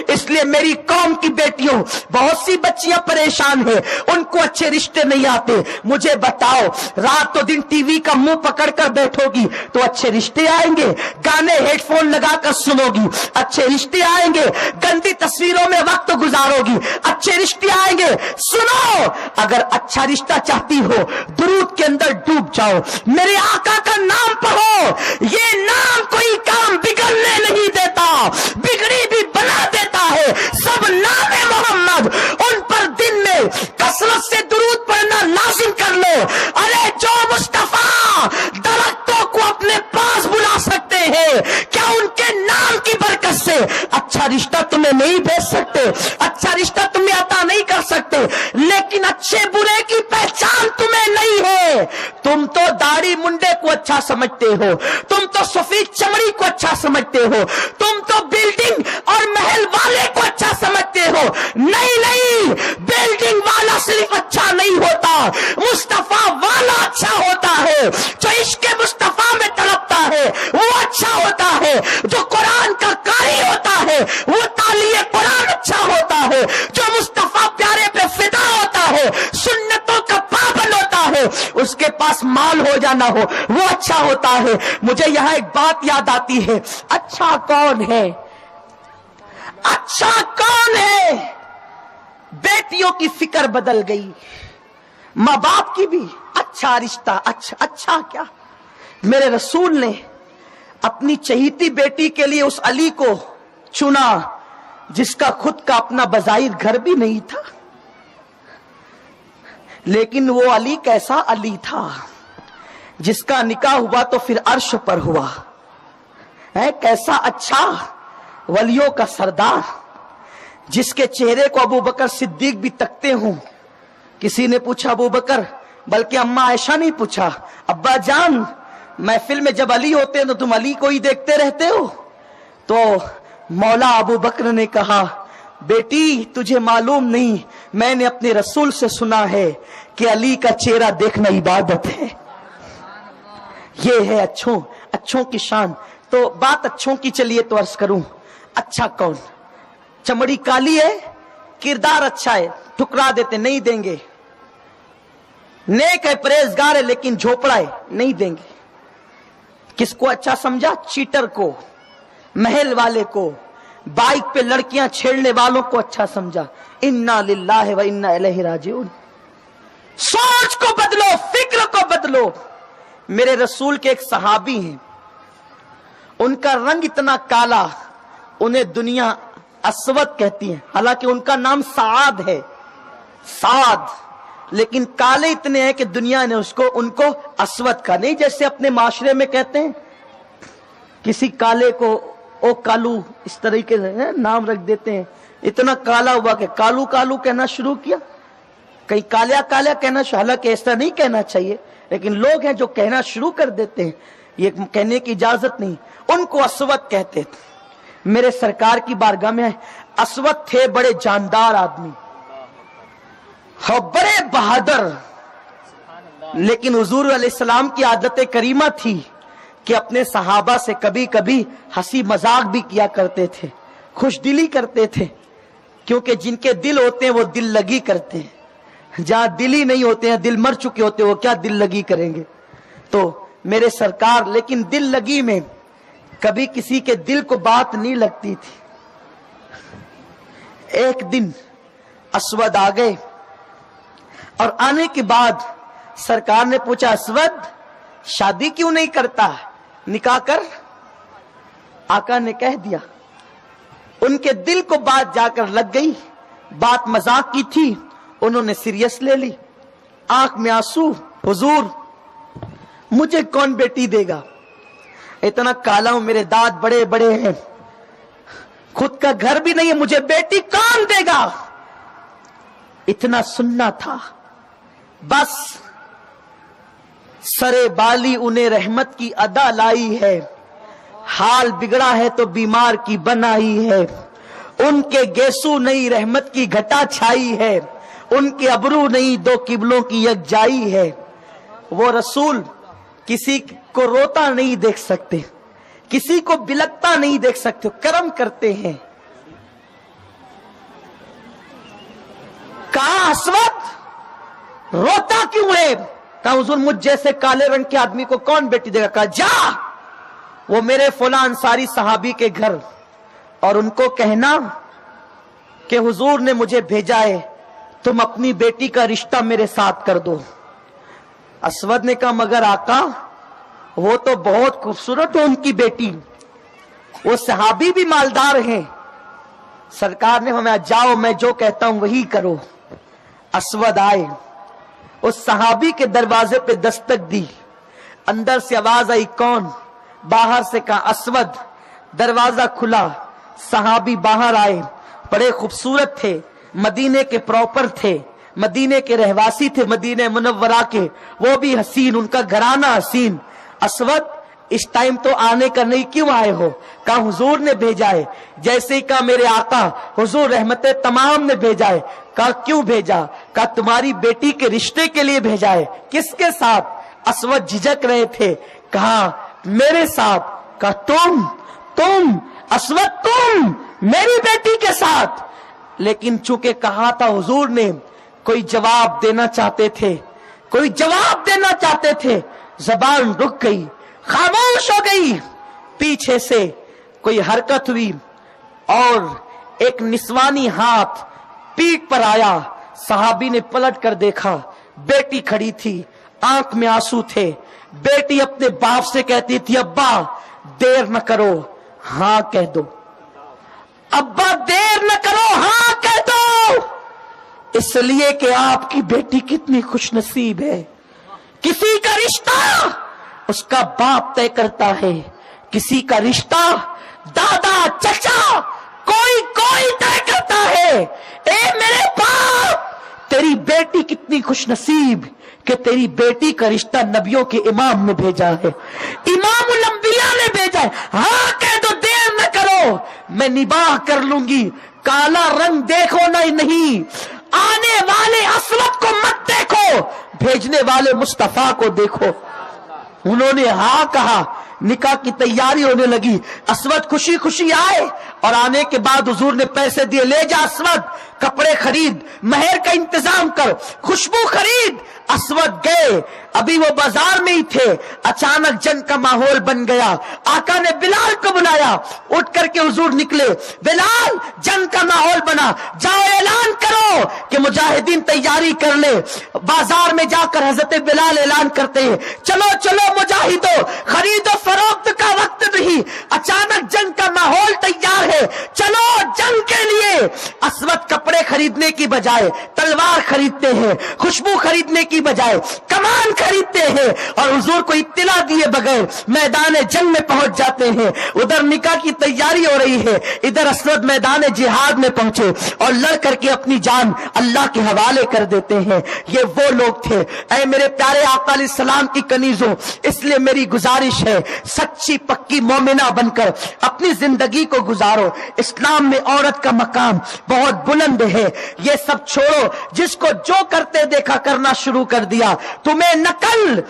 इसलिए मेरी कौम की बेटियों, बहुत सी बच्चियां परेशान हैं, उनको अच्छे रिश्ते नहीं आते। मुझे बताओ, रात तो दिन टीवी का मुंह पकड़कर बैठोगी तो अच्छे रिश्ते आएंगे? गाने हेडफोन लगाकर सुनोगी, अच्छे रिश्ते आएंगे? गंदी तस्वीरों में वक्त गुजारोगी, अच्छे रिश्ते आएंगे? सुनो, अगर अच्छा रिश्ता चाहती हो, दुरूद के अंदर डूब जाओ, मेरे आका का नाम पढ़ो। ये नाम कोई काम बिगड़ने नहीं देता, बिगड़ी भी बना देता है। सब नामे मोहम्मद, उन पर दिन में कसरत से दुरूद पढ़ना लाजिम कर लो। अरे जो मुस्तफा दरख्तों को अपने पास बुला सकते हैं, क्या उनके नाम की बरकत से अच्छा रिश्ता तुम्हें नहीं भेज सकते? अच्छा रिश्ता तुम्हें अता नहीं कर सकते? लेकिन अच्छे बुरे की पहचान तुम्हें नहीं है। तुम तो दाढ़ी मुंडे को अच्छा समझते हो, तुम तो सफेद चमड़ी को अच्छा समझते हो, तुम तो बिल्डिंग और महल वाले को अच्छा समझते हो। नहीं नहीं, बिल्डिंग वाला सिर्फ अच्छा नहीं होता, मुस्तफा वाला अच्छा होता है। जो इश्क मुस्तफा में तड़पता है वो अच्छा होता है। जो कुरान का कारी होता है वो तालिए कुरान अच्छा होता है। जो मुस्तफा प्यारे पे फिदा होता है, सुन्नतों का पाबंद होता है, उसके पास माल हो जाना हो वो अच्छा होता है। मुझे यहां एक बात याद आती है, अच्छा कौन है? अच्छा कौन है? बेटियों की फिक्र बदल गई, माँ बाप की भी। अच्छा रिश्ता, अच्छा क्या? मेरे रसूल ने अपनी चहीती बेटी के लिए उस अली को चुना जिसका खुद का अपना बज़ाहिर घर भी नहीं था, लेकिन वो अली कैसा अली था जिसका निकाह हुआ तो फिर अर्श पर हुआ है। कैसा अच्छा वलियों का सरदार, जिसके चेहरे को अबू बकर सिद्दीक भी तकते हों। किसी ने पूछा अबू बकर, बल्कि अम्मा आयशा नहीं पूछा, अब्बा जान महफिल में जब अली होते हैं तो तुम अली को ही देखते रहते हो? तो मौला अबू बकर ने कहा, बेटी तुझे मालूम नहीं, मैंने अपने रसूल से सुना है कि अली का चेहरा देखना इबादत है। ये है अच्छों की शान। तो बात अच्छों की चलिए तो अर्ज करूं, अच्छा कौन? चमड़ी काली है, किरदार अच्छा है, ठुकरा देते, नहीं देंगे। नेक है, परहेजगार है, लेकिन झोपड़ा है, नहीं देंगे। किसको अच्छा समझा? चीटर को, महल वाले को, बाइक पे लड़कियां छेड़ने वालों को अच्छा समझा। इन्ना लिल्लाहि व इन्ना इलैहि राजिऊन। सोच को बदलो, फिक्र को बदलो। मेरे रसूल के एक सहाबी हैं, उनका रंग इतना काला, उन्हें दुनिया अस्वद कहती है, हालांकि उनका नाम साद है, साद, लेकिन काले इतने हैं कि दुनिया ने उनको अस्वद का नहीं, जैसे अपने माशरे में कहते हैं किसी काले को ओ कालू, इस तरीके से नाम रख देते हैं। इतना काला हुआ कि कालू कालू कहना शुरू किया, कहीं कालिया कालिया कहना, हालांकि ऐसा नहीं कहना चाहिए, लेकिन लोग हैं जो कहना शुरू कर देते हैं, ये कहने की इजाजत नहीं। उनको अस्वद कहते थे। मेरे सरकार की बारगाह में अस्वद थे बड़े जानदार आदमी, बड़े बहादुर, लेकिन हुजूर अलैहिस्सलाम की आदत करीमा थी कि अपने सहाबा से कभी कभी हंसी मजाक भी किया करते थे, खुशदिली करते थे, क्योंकि जिनके दिल होते हैं वो दिल लगी करते हैं। जहां दिल ही नहीं होते हैं, दिल मर चुके होते हैं, वो क्या दिल लगी करेंगे? तो मेरे सरकार, लेकिन दिल लगी में कभी किसी के दिल को बात नहीं लगती थी। एक दिन अस्वद आ गए और आने के बाद सरकार ने पूछा, अस्वद शादी क्यों नहीं करता, निकाह कर। आका ने कह दिया। उनके दिल को बात जाकर लग गई, बात मजाक की थी, उन्होंने सीरियस ले ली। आंख में आंसू, हुजूर मुझे कौन बेटी देगा, इतना काला हूं, मेरे दांत बड़े बड़े हैं, खुद का घर भी नहीं है, मुझे बेटी कौन देगा? इतना सुनना था बस। सरे बाली उन्हें रहमत की अदा लाई है, हाल बिगड़ा है तो बीमार की बनाई है। उनके गेसू नहीं रहमत की घटा छाई है, उनके अबरू नहीं दो किबलों की यकजाई है। वो रसूल किसी को रोता नहीं देख सकते, किसी को बिलकता नहीं देख सकते, करम करते हैं। اسود روتا کیوں ہے؟ کہا حضور مجھ جیسے کالے رنگ کے آدمی کو کون بیٹی دے گا؟ کہا جا وہ میرے فلاں انصاری صحابی کے گھر اور ان کو کہنا کہ حضور نے مجھے بھیجا ہے، تم اپنی بیٹی کا رشتہ میرے ساتھ کر دو۔ اسود نے کہا مگر آقا وہ تو بہت خوبصورت ہے ان کی بیٹی، وہ صحابی بھی مالدار ہیں۔ سرکار نے ہمیں جاؤ میں جو کہتا ہوں وہی کرو۔ اسود آئے، اس صحابی کے دروازے پہ دستک دی، اندر سے آواز آئی کون؟ باہر سے کہا اسود۔ دروازہ کھلا، صحابی باہر آئے، بڑے خوبصورت تھے، مدینے کے پراپر تھے، مدینے کے رہواسی تھے، مدینہ منورہ کے، وہ بھی حسین، ان کا گھرانہ حسین۔ اسود اس ٹائم تو آنے کا نہیں، کیوں آئے ہو؟ کہا حضور نے بھیجا ہے۔ جیسے ہی کہا میرے آقا حضور رحمت تمام نے بھیجا ہے۔ کہا کیوں بھیجا؟ کہا تمہاری بیٹی کے رشتے کے لیے بھیجا ہے۔ کس کے ساتھ؟ اسود جھجک رہے تھے، کہا میرے ساتھ۔ کہا تم اسود تم میری بیٹی کے ساتھ؟ لیکن چونکہ کہا تھا حضور نے، کوئی جواب دینا چاہتے تھے، زبان رک گئی، خاموش ہو گئی۔ پیچھے سے کوئی حرکت ہوئی اور ایک نسوانی ہاتھ پیٹھ پر آیا۔ صحابی نے پلٹ کر دیکھا، بیٹی کھڑی تھی، آنکھ میں آنسو تھے۔ بیٹی اپنے باپ سے کہتی تھی ابا دیر نہ کرو ہاں کہہ دو، ابا دیر نہ کرو ہاں کہہ دو، اس لیے کہ آپ کی بیٹی کتنی خوش نصیب ہے۔ کسی کا رشتہ اس کا باپ طے کرتا ہے، کسی کا رشتہ دادا چچا کوئی طے کرتا ہے۔ اے میرے باپ تیری بیٹی کتنی خوش نصیب کہ تیری بیٹی کا رشتہ نبیوں کے امام نے بھیجا ہے، امام الانبیاء نے بھیجا ہے۔ ہاں کہہ دو، دیر نہ کرو، میں نباہ کر لوں گی۔ کالا رنگ دیکھو نہیں، آنے والے اسود کو مت دیکھو، بھیجنے والے مصطفیٰ کو دیکھو۔ انہوں نے ہاں کہا، نکاح کی تیاری ہونے لگی۔ اسود خوشی خوشی آئے اور آنے کے بعد حضور نے پیسے دیے، لے جا اسود، کپڑے خرید، مہر کا انتظام کر، خوشبو خرید۔ اسود گئے، ابھی وہ بازار میں ہی تھے، اچانک جنگ کا ماحول بن گیا۔ آقا نے بلال کو بلایا، اٹھ کر کے حضور نکلے، بلال جنگ کا ماحول بنا، جاؤ اعلان کرو کہ مجاہدین تیاری کر لے۔ بازار میں جا کر حضرت بلال اعلان کرتے ہیں، چلو مجاہدو، خرید و فروخت کا وقت نہیں، اچانک جنگ کا ماحول تیار ہے، چلو جنگ کے لیے۔ اسود کپڑے خریدنے کی بجائے تلوار خریدتے ہیں، خوشبو خریدنے کی بجائے کمان خریدتے ہیں، اور حضور کو اطلاع دیے بغیر میدان جنگ میں پہنچ جاتے ہیں۔ ادھر نکاح کی تیاری ہو رہی ہے، ادھر اسود میدان جہاد میں پہنچے اور لڑ کر کے اپنی جان اللہ کے حوالے کر دیتے ہیں۔ یہ وہ لوگ تھے۔ اے میرے پیارے آقا علیہ السلام کی کنیزوں، اس لیے میری گزارش ہے سچی پکی مومنہ بن کر اپنی زندگی کو گزارو۔ اسلام میں عورت کا مقام بہت بلند ہے۔ یہ سب چھوڑو، جس کو جو کرتے دیکھا کرنا شروع کر دیا۔ تمہیں نقل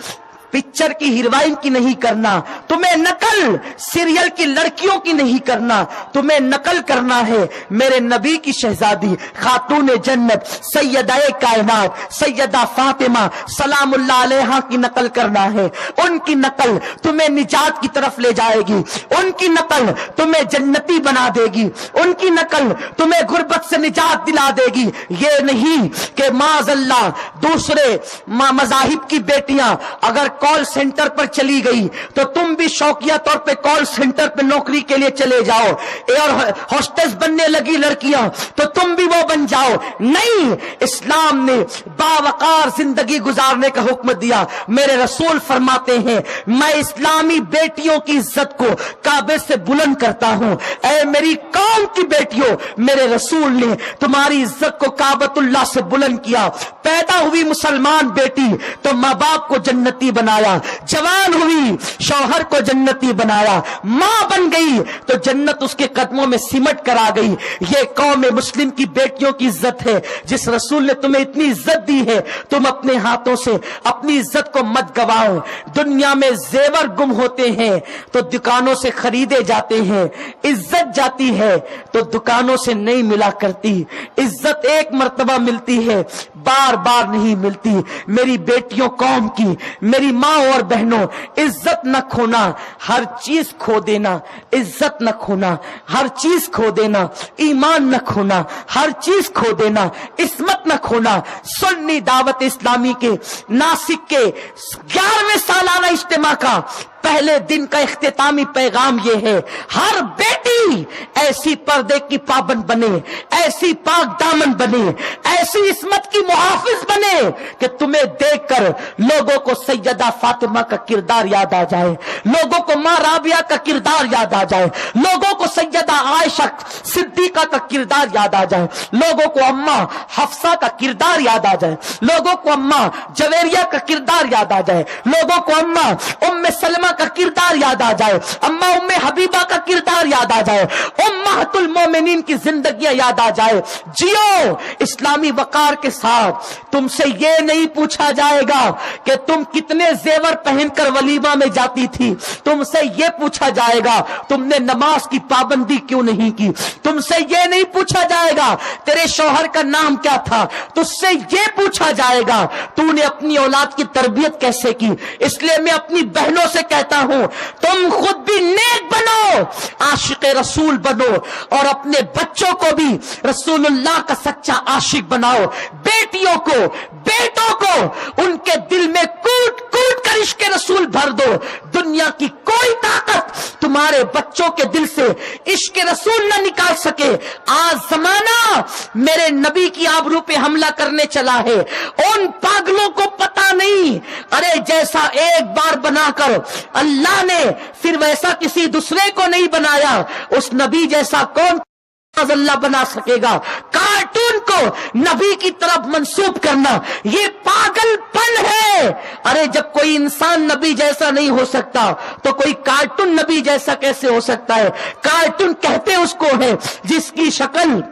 پکچر کی ہیروئن کی نہیں کرنا، تمہیں نقل سیریل کی لڑکیوں کی نہیں کرنا، تمہیں نقل کرنا ہے میرے نبی کی شہزادی خاتون جنت سیدہ کائنات سیدہ فاطمہ سلام اللہ علیہا کی نقل کرنا ہے۔ ان کی نقل تمہیں نجات کی طرف لے جائے گی، ان کی نقل تمہیں جنتی بنا دے گی، ان کی نقل تمہیں غربت سے نجات دلا دے گی۔ یہ نہیں کہ معاذ اللہ دوسرے مذاہب کی بیٹیاں اگر کال سینٹر پر چلی گئی تو تم بھی شوقیہ طور پہ کال سینٹر پہ نوکری کے لیے چلے جاؤ، اور ہوسٹس بننے لگی لڑکیاں تو تم بھی وہ بن جاؤ۔ نہیں، اسلام نے باوقار زندگی گزارنے کا حکم دیا۔ میرے رسول فرماتے ہیں میں اسلامی بیٹیوں کی عزت کو کعبے سے بلند کرتا ہوں۔ اے میری قوم کی بیٹیوں، میرے رسول نے تمہاری عزت کو کعبۃ اللہ سے بلند کیا۔ پیدا ہوئی مسلمان بیٹی تو ماں باپ کو جنتی بنایا، جوان ہوئی شوہر کو جنتی بنایا، ماں بن گئی تو جنت اس کے قدموں میں سمٹ کر آ گئی۔ یہ قوم مسلم کی بیٹیوں کی عزت ہے۔ جس رسول نے تمہیں اتنی عزت دی ہے، تم اپنے ہاتھوں سے اپنی عزت کو مت گواؤ۔ دنیا میں زیور گم ہوتے ہیں تو دکانوں سے خریدے جاتے ہیں، عزت جاتی ہے تو دکانوں سے نہیں ملا کرتی۔ عزت ایک مرتبہ ملتی ہے، बार बार नहीं मिलती। मेरी बेटियों कौम की, मेरी माँ और बहनों, इज्जत न खोना, हर चीज खो देना, इज्जत न खोना, हर चीज खो देना, ईमान न खोना, हर चीज खो देना, इस्मत न खोना। सुन्नी दावत इस्लामी के नासिक के 11वें सालाना इज्तिमा का पहले दिन का इख्तितामी पैगाम ये है, हर बेटी ऐसी पर्दे की पाबंद बने, ऐसी पाक दामन बने, ऐसी इस्मत की मुहाफिज बने कि तुम्हें देखकर लोगों को सैयदा फातिमा का किरदार याद आ जाए, लोगों को माँ राबिया का किरदार याद आ जाए, लोगों को सैयदा आयशा सिद्दीका का किरदार याद आ जाए, लोगों को अम्मा हफ्सा का किरदार याद आ जाए, लोगों को अम्मा जवेरिया का किरदार याद आ जाए, लोगों को अम्मा उम्मे सलमा का किरदार याद आ जाए, अम्मा उम्मे हबीबा का किरदार याद आ जाए, उम्महतुल मोमिनीन की जिंदगियां याद आ जाए। जियो इस्लामी वकार के साथ। तुमसे ये नहीं पूछा जाएगा कि तुम कितने जेवर पहनकर वलीमा में जाती थी, तुमसे ये पूछा जाएगा तुमने नमाज की पाबंदी क्यों नहीं की, तुमसे ये नहीं पूछा जाएगा तेरे शौहर का नाम क्या था, तुझसे ये पूछा जाएगा तूने अपनी औलाद की तरबियत कैसे की। इसलिए मैं अपनी बहनों से कहता हूं, तुम खुद भी नेक बनो, आशिक रसूल बनो और अपने बच्चों को भी रसूलुल्लाह का सच्चा आशिक बनाओ। बेटियों को, बेटों को उनके दिल में कूट कूट कर इश्क रसूल भर दो। दुनिया की कोई ताकत तुम्हारे बच्चों के दिल से इश्क रसूल न निकाल सके। आज जमाना मेरे नबी की आबरू पे हमला करने चला है। उन पागलों को पता नहीं, अरे जैसा एक बार बनाकर अल्लाह ने फिर वैसा किसी दूसरे को नहीं बनाया, उस नबी जैसा कौन अल्लाह बना सकेगा। कार्टून को नबी की तरफ मंसूब करना ये पागलपन है। अरे जब कोई इंसान नबी जैसा नहीं हो सकता तो कोई कार्टून नबी जैसा कैसे हो सकता है। कार्टून कहते उसको है जिसकी शक्ल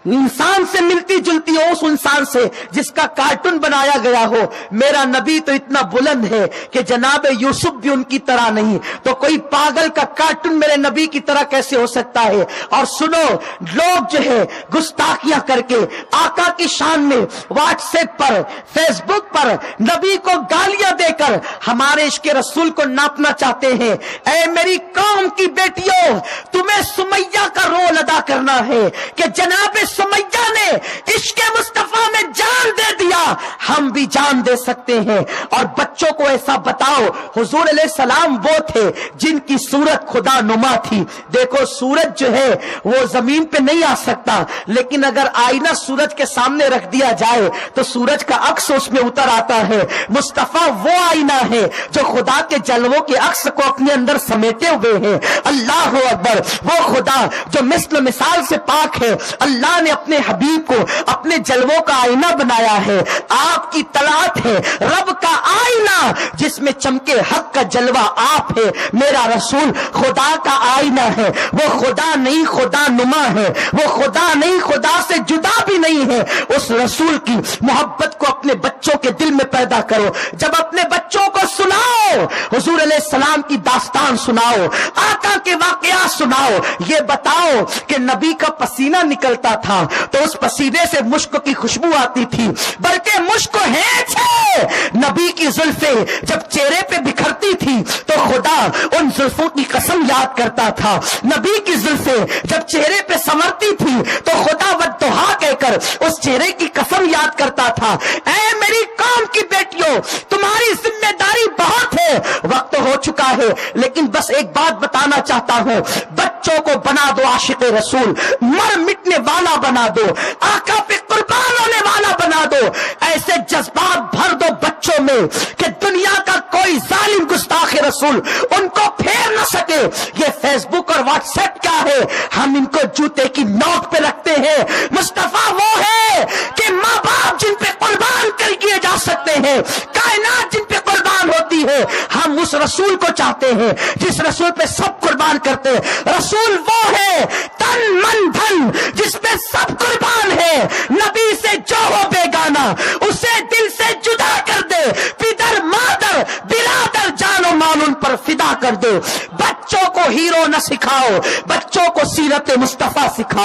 इंसान से मिलती जुलती हो, उस इंसान से जिसका कार्टून बनाया गया हो। मेरा नबी तो इतना बुलंद है कि जनाब यूसुफ भी उनकी तरह नहीं, तो कोई पागल का कार्टून मेरे नबी की तरह कैसे हो सकता है। और सुनो, लोग जो है गुस्ताखियां करके आका की शान में व्हाट्सएप पर, फेसबुक पर नबी को गालियां देकर हमारे इश्क रसूल को नापना चाहते हैं। ऐ मेरी कौम की बेटियों, तुम्हें सुमैया का रोल अदा करना है कि जनाब सुमैया ने इश्क मुस्तफा में जान दे दिया, हम भी जान दे सकते हैं। और बच्चों को ऐसा बताओ, हुजूर अलैहिस्सलाम वो थे जिनकी सूरत खुदा नुमा थी। देखो सूरज जो है वो जमीन पे नहीं आ सकता, लेकिन अगर आईना सूरज के सामने रख दिया जाए तो सूरज का अक्स उसमें उतर आता है। मुस्तफा वो आईना है जो खुदा के जलवों के अक्स को अपने अंदर समेटे हुए हैं। अल्लाह अकबर, वो खुदा जो मिस्ल मिसाल से पाक है, अल्लाह ने अपने हबीब को अपने जलवों का आईना बनाया है। आपकी तलात है रब का आईना जिसमें चमके हक का जलवा आप है। मेरा रसूल खुदा का आईना है, वो खुदा नहीं खुदा नुमा है, वो खुदा नहीं खुदा से जुदा भी नहीं है। उस रसूल की मोहब्बत को अपने बच्चों के दिल में पैदा करो। जब अपने बच्चों को सुनाओ, हुजूर अलैहिस्सलाम की दास्तान सुनाओ, आका के वाकया सुनाओ, ये बताओ कि नबी का पसीना निकलता था तो उस पसीने से मुश्क की खुशबू आती थी, बल्कि मुश्क है नबी की जुल्फे जब चेहरे पे बिखरती थी तो खुदा उन जुल्फों की कसम याद करता था। नबी की जुल्फे जब चेहरे पे संवरती थी तो खुदा वद्दुहा कहकर उस चेहरे की कसम याद करता था। ऐ मेरी कौम की बेटियों, तुम्हारी जिम्मेदारी बहुत है, वक्त हो चुका है, लेकिन बस एक बात बताना चाहता हूं, बच्चों को बना दो आशिक रसूल, मर मिटने वाला बना दो, आका पे कुर्बान होने वाला बना दो। ऐसे जज्बात भर दो बच्चों में कि दुनिया का कोई जालिम गुस्ताख रसूल उनको फेर न सके। ये फेसबुक और व्हाट्सएप क्या है, हम इनको जूते की नोक पे रखते हैं। मुस्तफा वो है कि माँ बाप जिन पे कुर्बान कर किए जा सकते हैं, कायनात जिन पे कुर्बान होती है, हम उस रसूल को चाहते हैं जिस रसूल पे सब कुर्बान करते हैं। रसूल वो है तन मन धन जिस पे सब कुर्बान है। नबी से जो हो बेगाना उसे दिल से जुदा कर दे, पितर मादर बिरादर जानो माल उन पर फिदा कर दे। बच्चों को हीरो न सिखाओ, बच्चों को सीरत मुस्तफा सिखाओ।